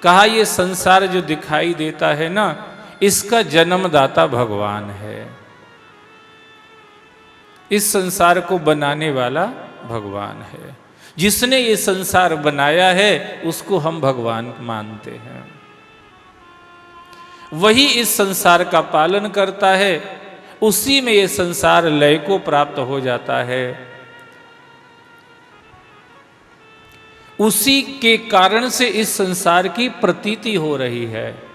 कहा ये संसार जो दिखाई देता है ना, इसका जन्मदाता भगवान है। इस संसार को बनाने वाला भगवान है। जिसने ये संसार बनाया है उसको हम भगवान मानते हैं। वही इस संसार का पालन करता है, उसी में ये संसार लय को प्राप्त हो जाता है। उसी के कारण से इस संसार की प्रतीति हो रही है।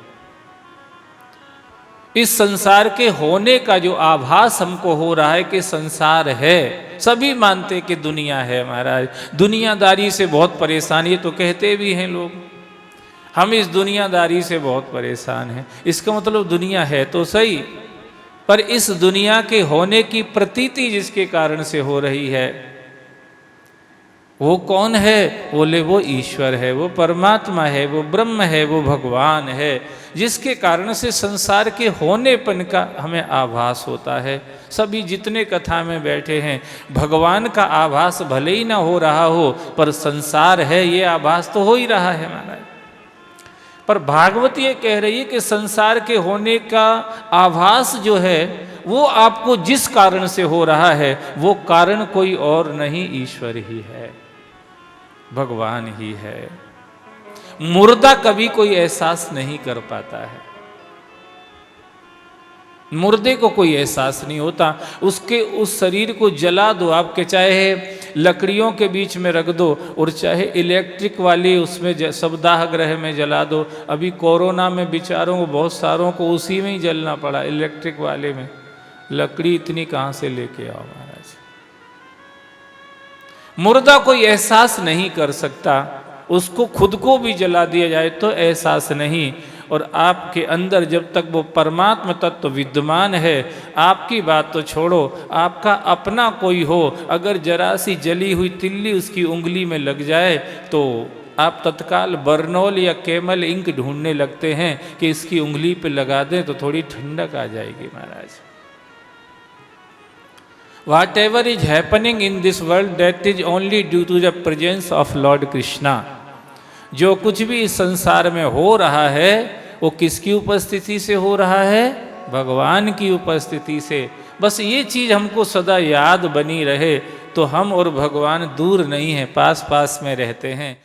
इस संसार के होने का जो आभास हमको हो रहा है कि संसार है, सभी मानते कि दुनिया है। महाराज दुनियादारी से बहुत परेशान, ये तो कहते भी हैं लोग, हम इस दुनियादारी से बहुत परेशान हैं। इसका मतलब दुनिया है तो सही, पर इस दुनिया के होने की प्रतीति जिसके कारण से हो रही है वो कौन है? बोले वो ईश्वर है, वो परमात्मा है, वो ब्रह्म है, वो भगवान है, जिसके कारण से संसार के होनेपन का हमें आभास होता है। सभी जितने कथा में बैठे हैं, भगवान का आभास भले ही ना हो रहा हो, पर संसार है ये आभास तो हो ही रहा है महाराज। पर भागवत ये कह रही है कि संसार के होने का आभास जो है वो आपको जिस कारण से हो रहा है वो कारण कोई और नहीं, ईश्वर ही है, भगवान ही है। मुर्दा कभी कोई एहसास नहीं कर पाता है, मुर्दे को कोई एहसास नहीं होता। उसके उस शरीर को जला दो, आपके चाहे लकड़ियों के बीच में रख दो और चाहे इलेक्ट्रिक वाली उसमें शवदाह ग्रह में जला दो। अभी कोरोना में बेचारों को बहुत सारों को उसी में ही जलना पड़ा, इलेक्ट्रिक वाले में। लकड़ी इतनी कहाँ से लेके आओ महाराज। मुर्दा कोई एहसास नहीं कर सकता, उसको खुद को भी जला दिया जाए तो एहसास नहीं। और आपके अंदर जब तक वो परमात्मा तत्व विद्यमान है, आपकी बात तो छोड़ो, आपका अपना कोई हो, अगर जरा सी जली हुई तिल्ली उसकी उंगली में लग जाए तो आप तत्काल बर्नॉल या कैमल इंक ढूंढने लगते हैं कि इसकी उंगली पे लगा दें तो थोड़ी ठंडक आ जाएगी महाराज। Whatever is happening in this world, that is only due to the presence of Lord Krishna. जो कुछ भी इस संसार में हो रहा है वो किसकी उपस्थिति से हो रहा है? भगवान की उपस्थिति से। बस ये चीज़ हमको सदा याद बनी रहे तो हम और भगवान दूर नहीं हैं, पास पास में रहते हैं।